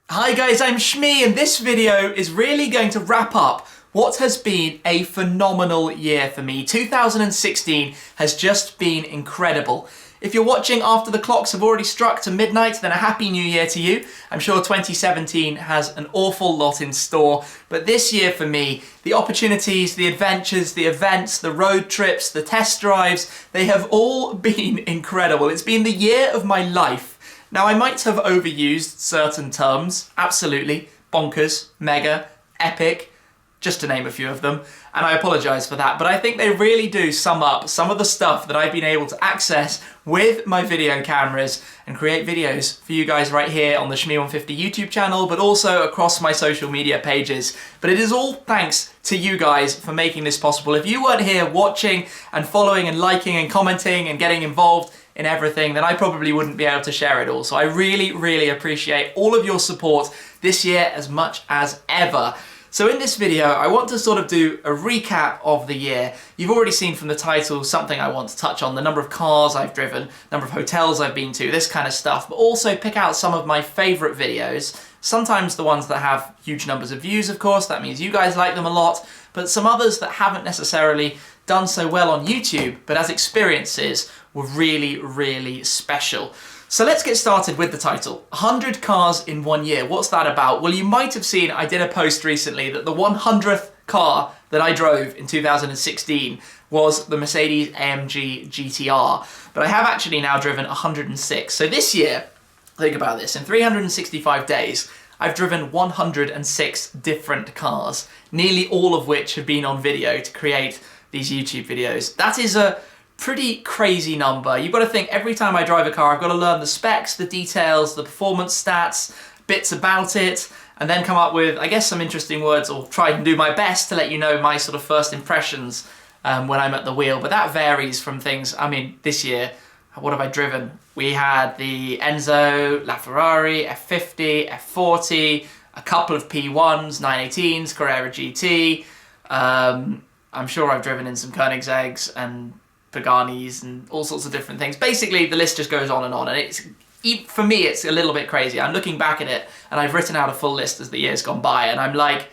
Hi guys, I'm Shmee, and this video is really going to wrap up what has been a phenomenal year for me. 2016 has just been incredible. If you're watching after the clocks have already struck to midnight, then a happy new year to you. I'm sure 2017 has an awful lot in store, but this year for me, the opportunities, the adventures, the events, the road trips, the test drives, they have all been incredible. It's been the year of my life. Now, I might have overused certain terms, absolutely, bonkers, mega, epic, just to name a few of them, and I apologise for that, but I think they really do sum up some of the stuff that I've been able to access with my video cameras and create videos for you guys right here on the Shmee150 YouTube channel, but also across my social media pages. But it is all thanks to you guys for making this possible. If you weren't here watching and following and liking and commenting and getting involved in everything, then I probably wouldn't be able to share it all. So I really, really appreciate all of your support this year as much as ever. So in this video, I want to sort of do a recap of the year. You've already seen from the title something I want to touch on, the number of cars I've driven, number of hotels I've been to, this kind of stuff, but also pick out some of my favorite videos. Sometimes the ones that have huge numbers of views, of course, that means you guys like them a lot, but some others that haven't necessarily done so well on YouTube, but as experiences were really, really special. So let's get started with the title. 100 cars in 1 year. What's that about? Well, you might have seen I did a post recently that the 100th car that I drove in 2016 was the Mercedes AMG GTR. But I have actually now driven 106. So this year, think about this, in 365 days, I've driven 106 different cars, nearly all of which have been on video to create these YouTube videos. That is a pretty crazy number. You've got to think every time I drive a car, I've got to learn the specs, the details, the performance stats, bits about it, and then come up with, I guess, some interesting words, or try and do my best to let you know my sort of first impressions when I'm at the wheel. But that varies from things, I mean, this year, what have I driven? We had the Enzo, La Ferrari, F50, F40, a couple of P1s, 918s, Carrera GT. I'm sure I've driven in some Koenigsegg's and Pagani's and all sorts of different things. Basically, the list just goes on, and it's, for me, it's a little bit crazy. I'm looking back at it, and I've written out a full list as the year's gone by, and I'm like,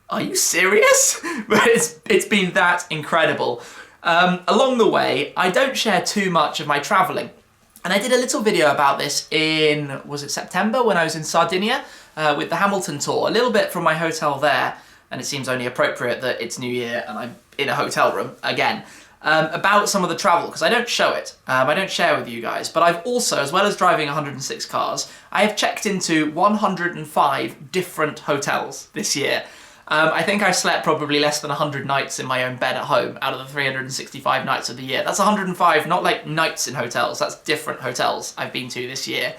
are you serious? But it's been that incredible. Along the way, I don't share too much of my travelling, and I did a little video about this in, was it September, when I was in Sardinia with the Hamilton tour, a little bit from my hotel there, and it seems only appropriate that it's New Year and I'm in a hotel room again. About some of the travel, because I don't show it, I don't share with you guys, but I've also, as well as driving 106 cars, I have checked into 105 different hotels this year. I think I've slept probably less than 100 nights in my own bed at home out of the 365 nights of the year. That's 105, not like nights in hotels, that's different hotels I've been to this year.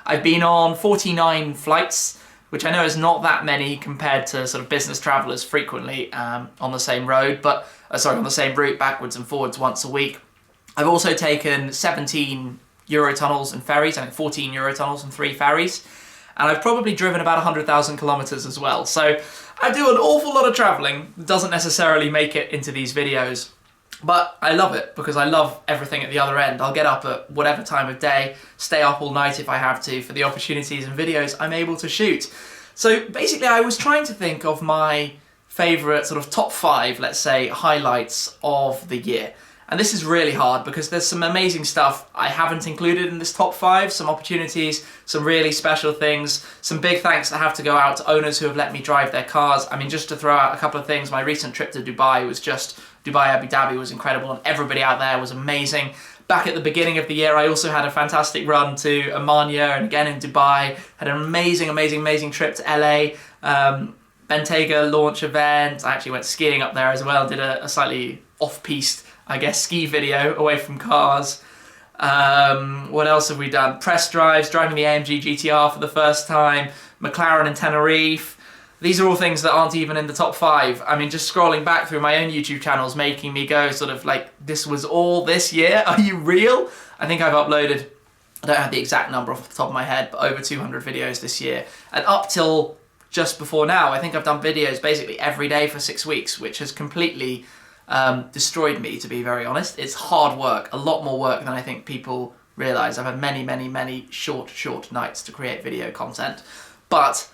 I've been on 49 flights, which I know is not that many compared to sort of business travellers frequently on the same road, but on the same route backwards and forwards once a week. I've also taken 17 Eurotunnels and ferries, I think 14 Eurotunnels and 3 ferries, and I've probably driven about 100,000 kilometres as well. So I do an awful lot of travelling that doesn't necessarily make it into these videos, but I love it because I love everything at the other end. I'll get up at whatever time of day, stay up all night if I have to for the opportunities and videos I'm able to shoot. So basically I was trying to think of my favourite sort of top 5, let's say, highlights of the year. And this is really hard because there's some amazing stuff I haven't included in this top 5, some opportunities, some really special things, some big thanks that have to go out to owners who have let me drive their cars. I mean, just to throw out a couple of things, my recent trip to Dubai was just, Dubai Abu Dhabi was incredible, and everybody out there was amazing. Back at the beginning of the year, I also had a fantastic run to Oman and again in Dubai, had an amazing trip to LA, Bentayga launch event. I actually went skiing up there as well, did a slightly off-piste, I guess, ski video away from cars. What else have we done? Press drives, driving the AMG GTR for the first time, McLaren and Tenerife. These are all things that aren't even in the top 5. I mean, just scrolling back through my own YouTube channels, making me go sort of like, this was all this year? Are you real? I think I've uploaded, I don't have the exact number off the top of my head, but over 200 videos this year. And up till just before now, I think I've done videos basically every day for 6 weeks, which has completely destroyed me, to be very honest. It's hard work, a lot more work than I think people realise I've had many short nights to create video content, but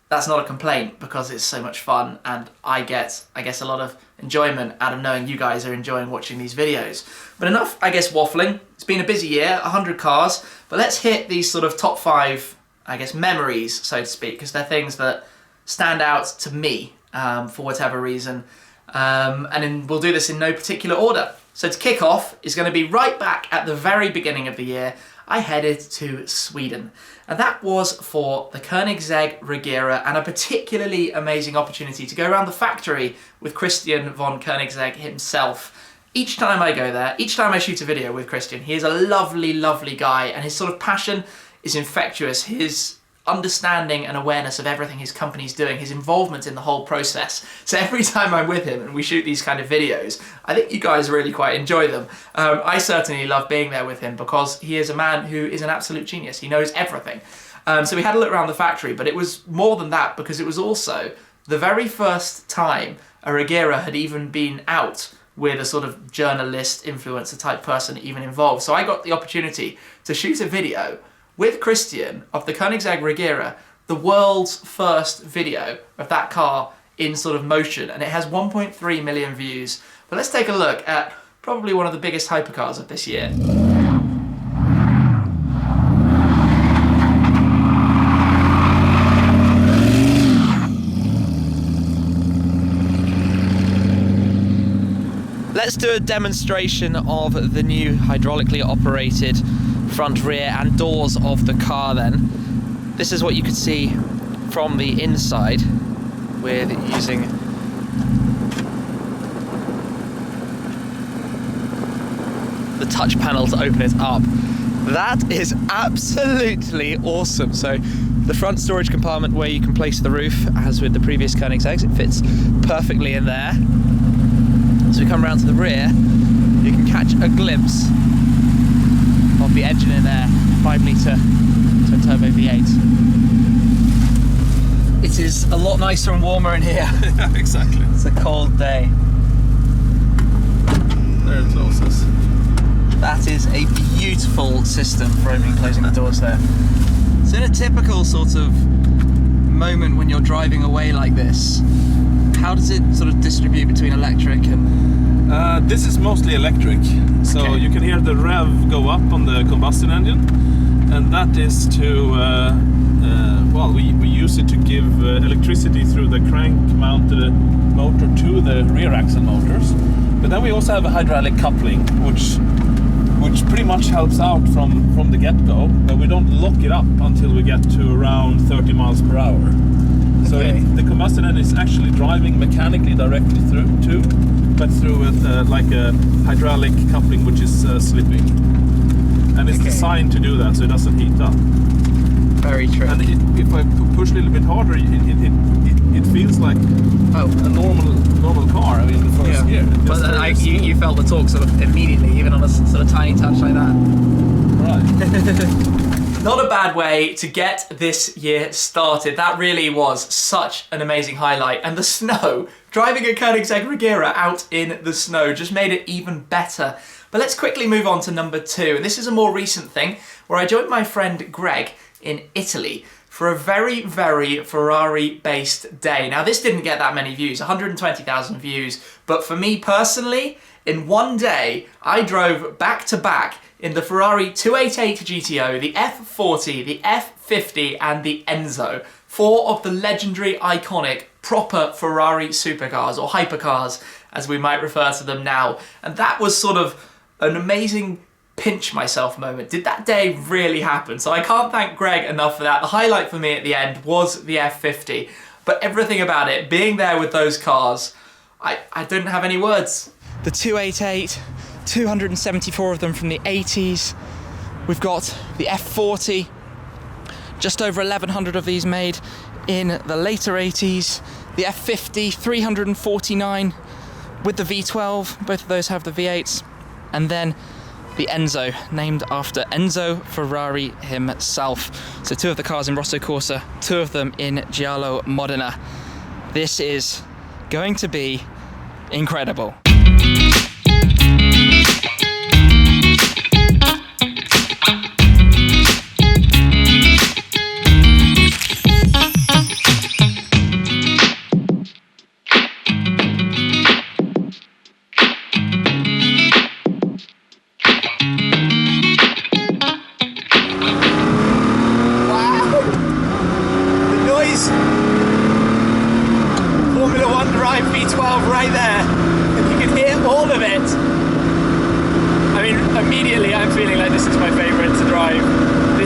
that's not a complaint because it's so much fun, and I guess a lot of enjoyment out of knowing you guys are enjoying watching these videos. But enough, I guess, waffling. It's been a busy year, 100 cars, but let's hit these sort of top 5, I guess, memories, so to speak, because they're things that stand out to me for whatever reason. We'll do this in no particular order. So to kick off is going to be right back at the very beginning of the year. I headed to Sweden, and that was for the Koenigsegg Regera, and a particularly amazing opportunity to go around the factory with Christian von Koenigsegg himself. Each time I go there, each time I shoot a video with Christian, he is a lovely guy, and his sort of passion is infectious. His understanding and awareness of everything his company's doing, his involvement in the whole process. So every time I'm with him and we shoot these kind of videos, I think you guys really quite enjoy them. I certainly love being there with him because he is a man who is an absolute genius. He knows everything. So we had a look around the factory, but it was more than that because it was also the very first time a Regera had even been out with a sort of journalist, influencer type person even involved. So I got the opportunity to shoot a video with Christian of the Koenigsegg Regera, the world's first video of that car in sort of motion, and it has 1.3 million views. But let's take a look at probably one of the biggest hypercars of this year. Let's do a demonstration of the new hydraulically operated front, rear and doors of the car then. This is what you could see from the inside with using the touch panel to open it up. That is absolutely awesome. So the front storage compartment where you can place the roof, as with the previous Koenigsegg's, it fits perfectly in there. As we come around to the rear, you can catch a glimpse of the engine in there, 5 litre twin turbo V8. It is a lot nicer and warmer in here. Yeah, exactly. It's a cold day. There it closes. That is a beautiful system for opening and closing the doors there. So in a typical sort of moment when you're driving away like this, how does it sort of distribute between electric and... This is mostly electric, so okay. You can hear the rev go up on the combustion engine, and that is to, well, we use it to give electricity through the crank-mounted motor to the rear axle motors. But then we also have a hydraulic coupling, which pretty much helps out from the get-go, but we don't lock it up until we get to around 30 miles per hour. So okay. the combustion engine is actually driving mechanically directly through too, but through like a hydraulic coupling which is slipping. And it's okay. designed to do that so it doesn't heat up. Very true. And if I push a little bit harder, it feels like a normal car. I mean, the first gear. But then you felt the torque sort of immediately, even on a sort of tiny touch like that. Right. Not a bad way to get this year started. That really was such an amazing highlight. And the snow, driving a Koenigsegg Regera out in the snow just made it even better. But let's quickly move on to number 2. And this is a more recent thing where I joined my friend Greg in Italy for a very Ferrari-based day. Now this didn't get that many views, 120,000 views. But for me personally, in one day, I drove back to back in the Ferrari 288 GTO, the F40, the F50 and the Enzo. 4 of the legendary, iconic, proper Ferrari supercars, or hypercars as we might refer to them now. And that was sort of an amazing pinch myself moment. Did that day really happen? So I can't thank Greg enough for that. The highlight for me at the end was the F50, but everything about it, being there with those cars, I didn't have any words. The 288, 274 of them from the 80s. We've got the F40, just over 1,100 of these made in the later 80s. The F50, 349 with the V12, both of those have the V8s. And then the Enzo, named after Enzo Ferrari himself. So 2 of the cars in Rosso Corsa, 2 of them in Giallo Modena. This is going to be incredible.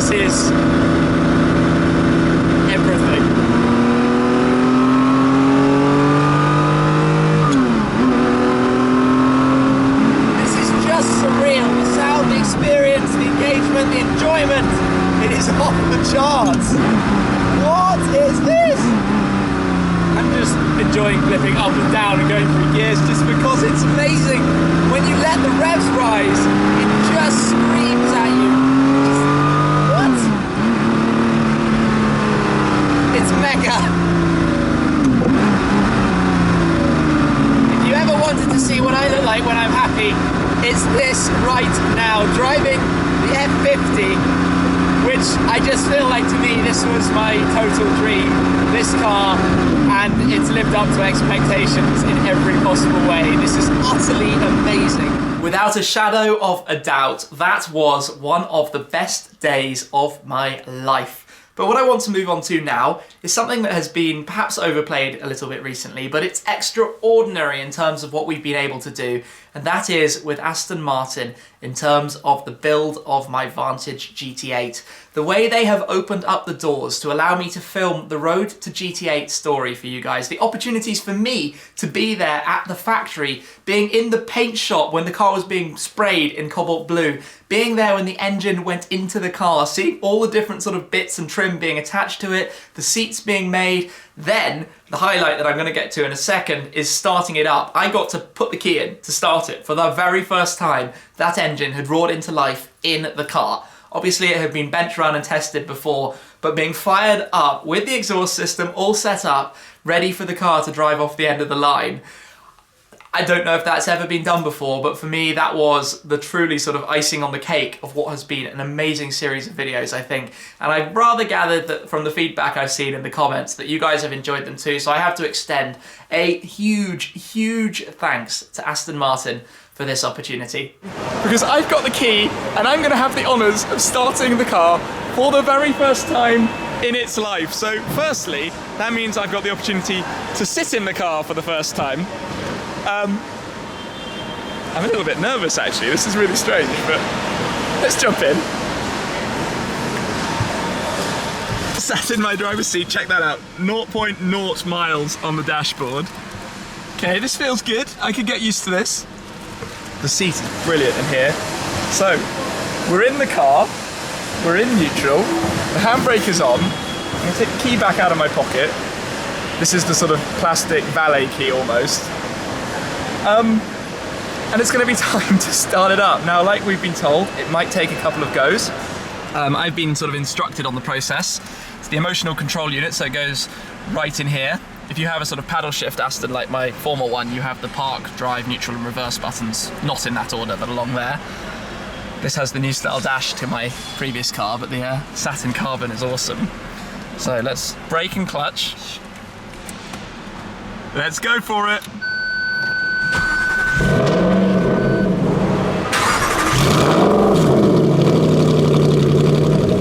This is everything. This is just surreal. The sound, the experience, the engagement, the enjoyment. It is off the charts. What is this? I'm just enjoying flipping up and down and going through gears just because it's amazing. When you let the revs rise, it just screams at you. Just, what? It's mega. If you ever wanted to see what I look like when I'm happy, it's this right now. Driving the F40, which I just feel like, to me, this was my total dream. This car, and it's lived up to expectations in every possible way. This is utterly amazing. Without a shadow of a doubt, that was one of the best days of my life. But what I want to move on to now is something that has been perhaps overplayed a little bit recently, but it's extraordinary in terms of what we've been able to do, and that is with Aston Martin in terms of the build of my Vantage GT8. The way they have opened up the doors to allow me to film the Road to GT8 story for you guys, the opportunities for me to be there at the factory, being in the paint shop when the car was being sprayed in cobalt blue, being there when the engine went into the car, seeing all the different sort of bits and trim being attached to it, the seats being made. Then the highlight that I'm going to get to in a second is starting it up. I got to put the key in to start it for the very first time. That engine had roared into life in the car. Obviously it had been bench run and tested before, but being fired up with the exhaust system all set up, ready for the car to drive off the end of the line. I don't know if that's ever been done before, but for me that was the truly sort of icing on the cake of what has been an amazing series of videos, I think. And I've rather gathered that from the feedback I've seen in the comments that you guys have enjoyed them too, so I have to extend a huge, huge thanks to Aston Martin for this opportunity. Because I've got the key and I'm going to have the honours of starting the car for the very first time in its life. So firstly, that means I've got the opportunity to sit in the car for the first time. I'm a little bit nervous actually, this is really strange, but let's jump in. Sat in my driver's seat, check that out, 0.0 miles on the dashboard. Okay, this feels good, I could get used to this. The seat is brilliant in here. So, we're in the car, we're in neutral, the handbrake is on, I'm going to take the key back out of my pocket. This is the sort of plastic valet key almost. And it's going to be time to start it up. Now, like we've been told, it might take a couple of goes. I've been sort of instructed on the process. It's the emotional control unit, so it goes right in here. If you have a sort of paddle shift Aston like my former one, you have the park, drive, neutral and reverse buttons, not in that order, but along there. This has the new style dash to my previous car, but the satin carbon is awesome. So let's brake and clutch. Let's go for it.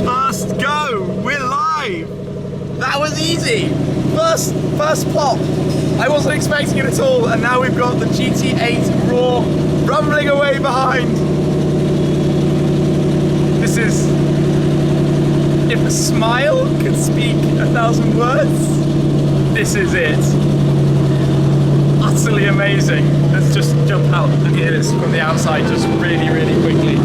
First go, we're live. That was easy. First pop. I wasn't expecting it at all, and now we've got the GT8 roar rumbling away behind. This is, if a smile could speak 1,000 words, this is it. Utterly amazing. Let's just jump out and hear this from the outside just really, really quickly.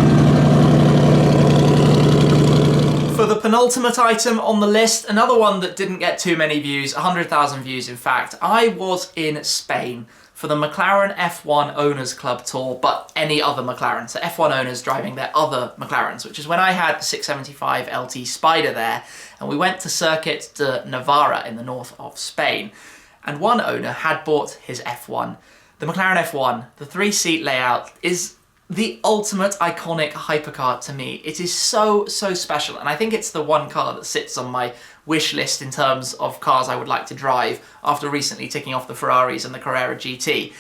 For the penultimate item on the list, another one that didn't get too many views, 100,000 views in fact. I was in Spain for the McLaren F1 Owners Club Tour, but any other McLaren. So F1 owners driving their other McLarens, which is when I had the 675 LT Spider there, and we went to Circuit de Navarra in the north of Spain. And one owner had bought his F1. The McLaren F1, the 3-seat layout, is the ultimate iconic hypercar to me. It is so, so special, and I think it's the one car that sits on my wish list in terms of cars I would like to drive after recently ticking off the Ferraris and the Carrera GT.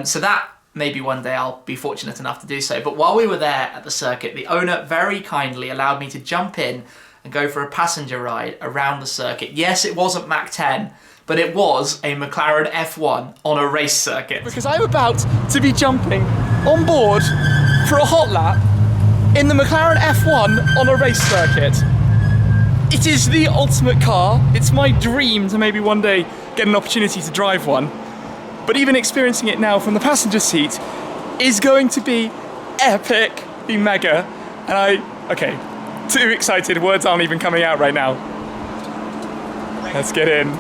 So that maybe one day I'll be fortunate enough to do so. But while we were there at the circuit, the owner very kindly allowed me to jump in and go for a passenger ride around the circuit. Yes, it wasn't Mach 10, but it was a McLaren F1 on a race circuit. Because I'm about to be jumping on board for a hot lap in the McLaren F1 on a race circuit. It is the ultimate car. It's my dream to maybe one day get an opportunity to drive one. But even experiencing it now from the passenger seat is going to be epic, be mega. And okay, too excited, words aren't even coming out right now. Let's get in.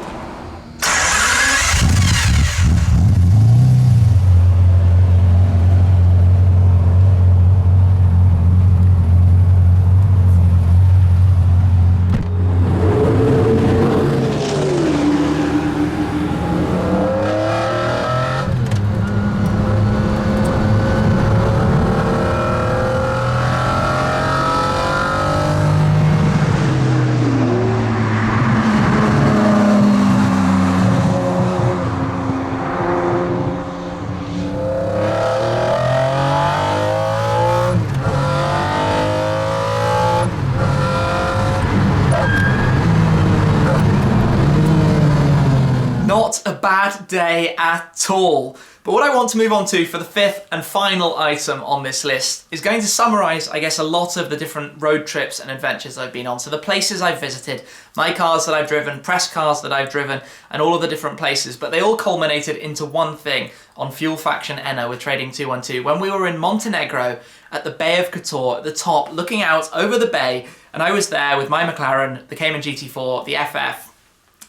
Not a bad day at all. But what I want to move on to for the fifth and final item on this list is going to summarise, I guess, a lot of the different road trips and adventures I've been on. So the places I've visited, my cars that I've driven, press cars that I've driven, and all of the different places. But they all culminated into one thing on Fuel Faction Enna with Trading 212 when we were in Montenegro at the Bay of Kotor at the top, looking out over the bay. And I was there with my McLaren, the Cayman GT4, the FF,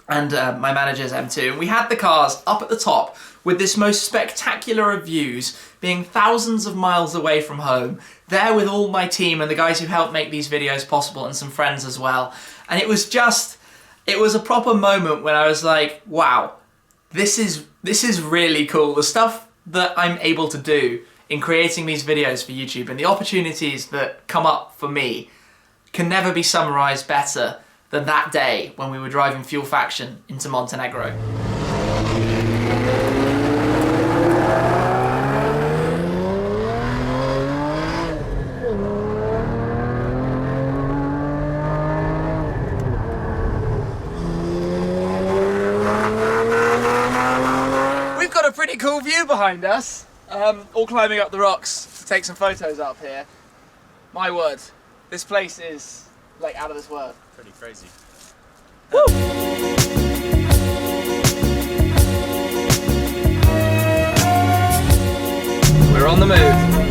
and my manager's M2, and we had the cars up at the top with this most spectacular of views, being thousands of miles away from home, there with all my team and the guys who helped make these videos possible and some friends as well. And it was a proper moment when I was like, wow, this is really cool. The stuff that I'm able to do in creating these videos for YouTube and the opportunities that come up for me can never be summarized better than that day when we were driving Fuel Faction into Montenegro. We've got a pretty cool view behind us, all climbing up the rocks to take some photos up here. My word, this place is like out of this world. Pretty crazy. Woo! We're on the move.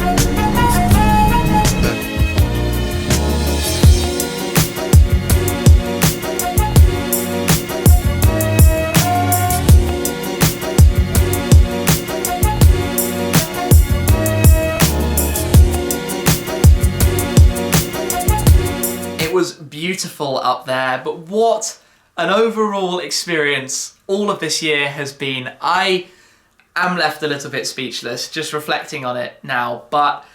It was beautiful up there, but what an overall experience all of this year has been. I am left a little bit speechless just reflecting on it now, but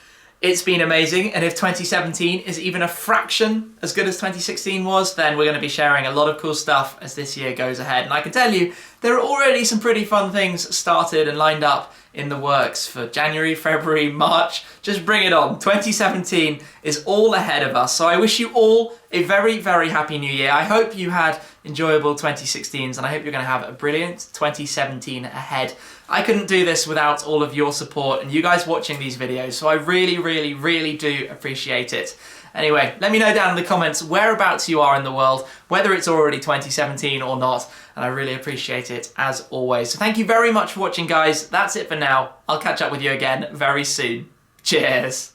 it's been amazing. And if 2017 is even a fraction as good as 2016 was, then we're going to be sharing a lot of cool stuff as this year goes ahead. And I can tell you, there are already some pretty fun things started and lined up in the works for January, February, March. Just bring it on. 2017 is all ahead of us. So I wish you all a very, very happy new year. I hope you had enjoyable 2016s and I hope you're going to have a brilliant 2017 ahead. I couldn't do this without all of your support and you guys watching these videos, so I really, really, really do appreciate it. Anyway, let me know down in the comments whereabouts you are in the world, whether it's already 2017 or not, and I really appreciate it as always. So thank you very much for watching, guys. That's it for now. I'll catch up with you again very soon. Cheers.